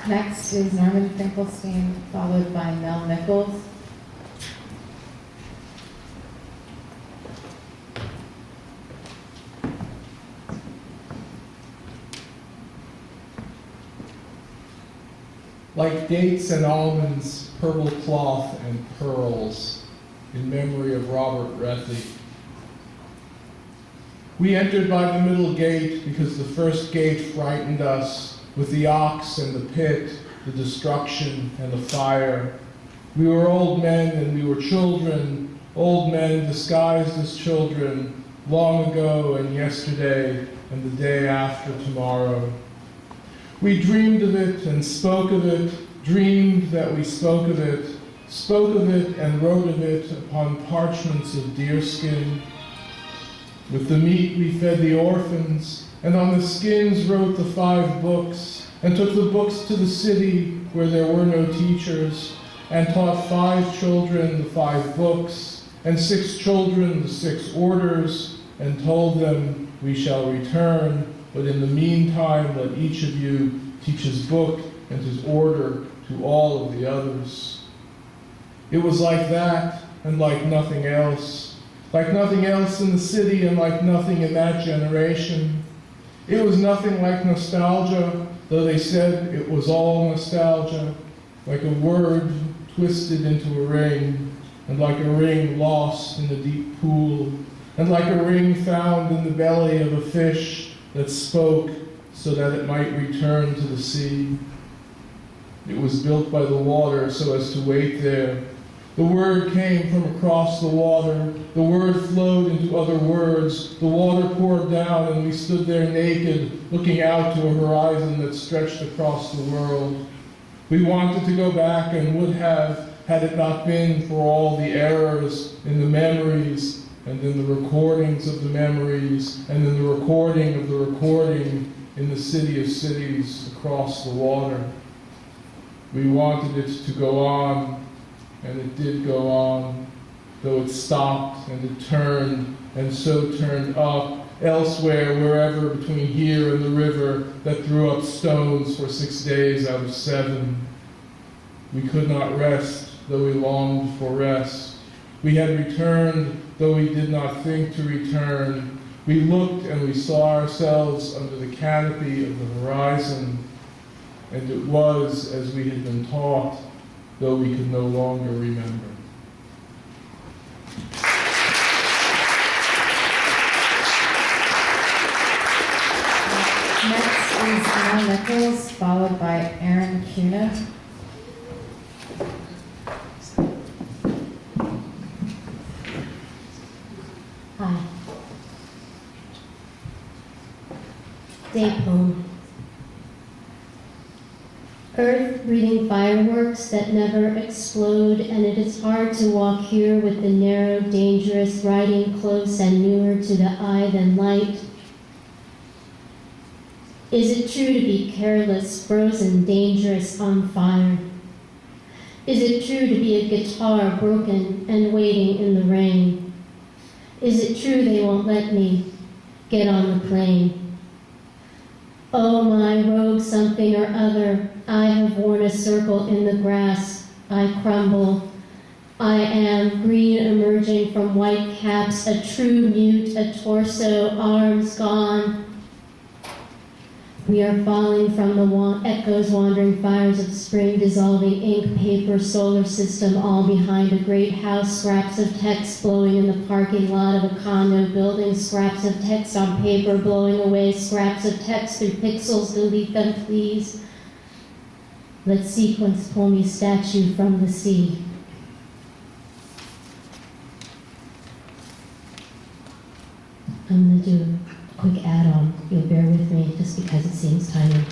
Next is Norman Finkelstein, followed by Mel Nichols. Like dates and almonds, purple cloth and pearls, in memory of Robert Rethy. We entered by the middle gate because the first gate frightened us, with the ox and the pit, the destruction and the fire. We were old men and we were children, old men disguised as children, long ago and yesterday and the day after tomorrow. We dreamed of it and spoke of it, dreamed that we spoke of it and wrote of it upon parchments of deerskin. With the meat we fed the orphans, and on the skins wrote the 5 books, and took the books to the city where there were no teachers, and taught 5 children the 5 books, and 6 children the 6 orders, and told them, we shall return, but in the meantime let each of you teach his book and his order to all of the others. It was like that, and like nothing else in the city, and like nothing in that generation. It was nothing like nostalgia, though they said it was all nostalgia, like a word twisted into a ring, and like a ring lost in a deep pool, and like a ring found in the belly of a fish that spoke so that it might return to the sea. It was built by the water so as to wait there. The word came from across the water. The word flowed into other words. The water poured down, and we stood there naked, looking out to a horizon that stretched across the world. We wanted to go back and would have, had it not been for all the errors in the memories, and in the recordings of the memories, and in the recording of the recording in the city of cities across the water. We wanted it to go on, and it did go on, though it stopped and it turned, and so turned up elsewhere, wherever between here and the river that threw up stones for 6 days out of 7. We could not rest, though we longed for rest. We had returned, though we did not think to return. We looked and we saw ourselves under the canopy of the horizon, and it was as we had been taught, though we could no longer remember. Next is Mel Nichols, followed by Aaron Kunin. Hi. Day poem. Earth breathing fireworks that never explode, and it is hard to walk here with the narrow, dangerous, riding close and nearer to the eye than light. Is it true to be careless, frozen, dangerous, on fire? Is it true to be a guitar broken and waiting in the rain? Is it true they won't let me get on the plane? Oh, my rogue something or other, I have worn a circle in the grass. I crumble. I am green emerging from white caps, a true mute, a torso, arms gone. We are falling from the echoes, wandering fires of spring, dissolving ink, paper, solar system, all behind a great house, scraps of text blowing in the parking lot of a condo building, scraps of text on paper blowing away, scraps of text through pixels, delete them please. Let sequence pull me statue from the sea. I'm gonna do a quick add-on. You'll bear with me just because it seems tiny.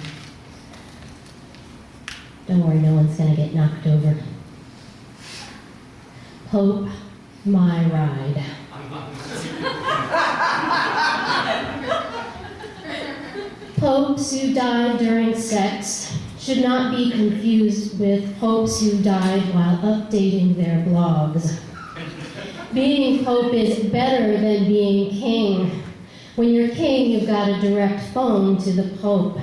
Don't worry, no one's gonna get knocked over. Pope, my ride. Popes who died during sex should not be confused with popes who died while updating their blogs. Being pope is better than being king. When you're king, you've got a direct phone to the pope.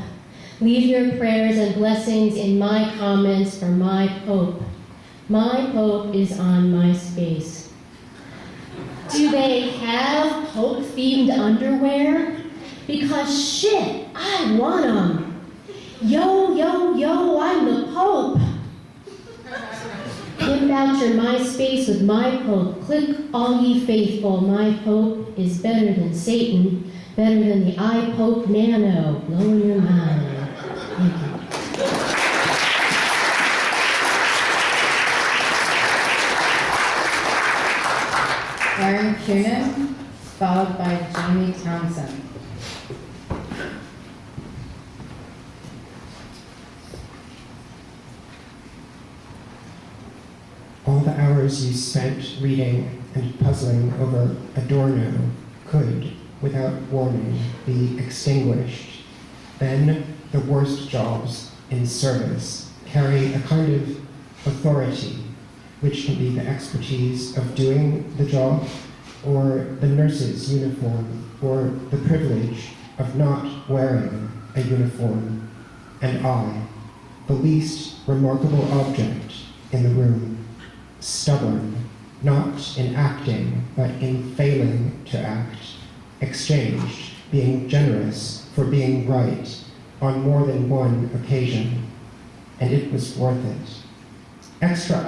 Leave your prayers and blessings in my comments for my Pope. My Pope is on MySpace. Do they have Pope-themed underwear? Because shit, I want them. Yo, yo, yo, I'm the Pope. Pimp out your MySpace with my Pope. Click all ye faithful. My Pope is better than Satan, better than the iPope Nano. Blowing your mind. Thank you. Aaron Kunin, followed by Jamie Townsend. All the hours you spent reading and puzzling over Adorno could, without warning, be extinguished. Then the worst jobs in service carry a kind of authority, which can be the expertise of doing the job, or the nurse's uniform, or the privilege of not wearing a uniform. And I, the least remarkable object in the room, stubborn, not in acting, but in failing to act, exchanged being generous for being right on more than one occasion, and it was worth it. Extra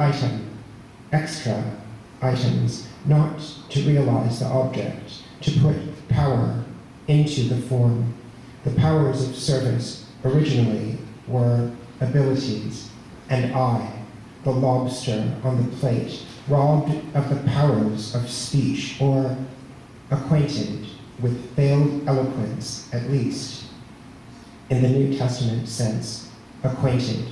items, not to realize the object, to put power into the form. The powers of service originally were abilities, and I, the lobster on the plate, robbed of the powers of speech, or acquainted with veiled eloquence, at least, in the New Testament sense, acquainted,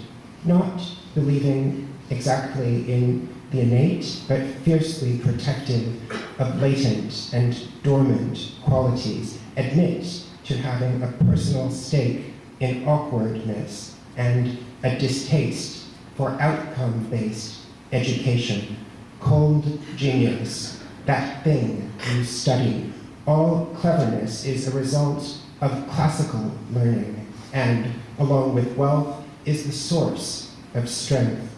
not believing exactly in the innate, but fiercely protective of latent and dormant qualities, admit to having a personal stake in awkwardness and a distaste for outcome-based education, cold genius, that thing you study. All cleverness is a result of classical learning, and, along with wealth, is the source of strength.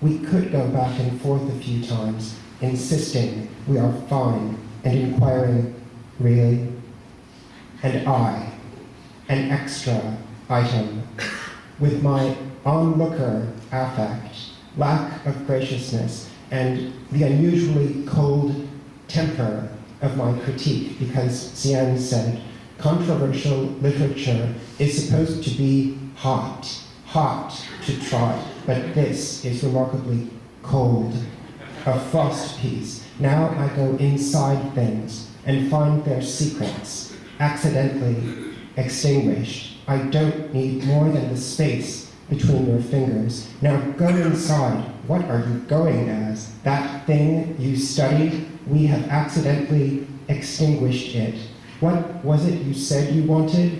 We could go back and forth a few times, insisting we are fine, and inquiring, really? And I, an extra item, with my onlooker affect, lack of graciousness, and the unusually cold temper of my critique, because Cian said, controversial literature is supposed to be hot to try, but this is remarkably cold, a frost piece. Now I go inside things and find their secrets, accidentally extinguished. I don't need more than the space between your fingers. Now go inside. What are you going as? That thing you studied? We have accidentally extinguished it. What was it you said you wanted?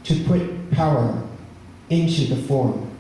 To put power into the form.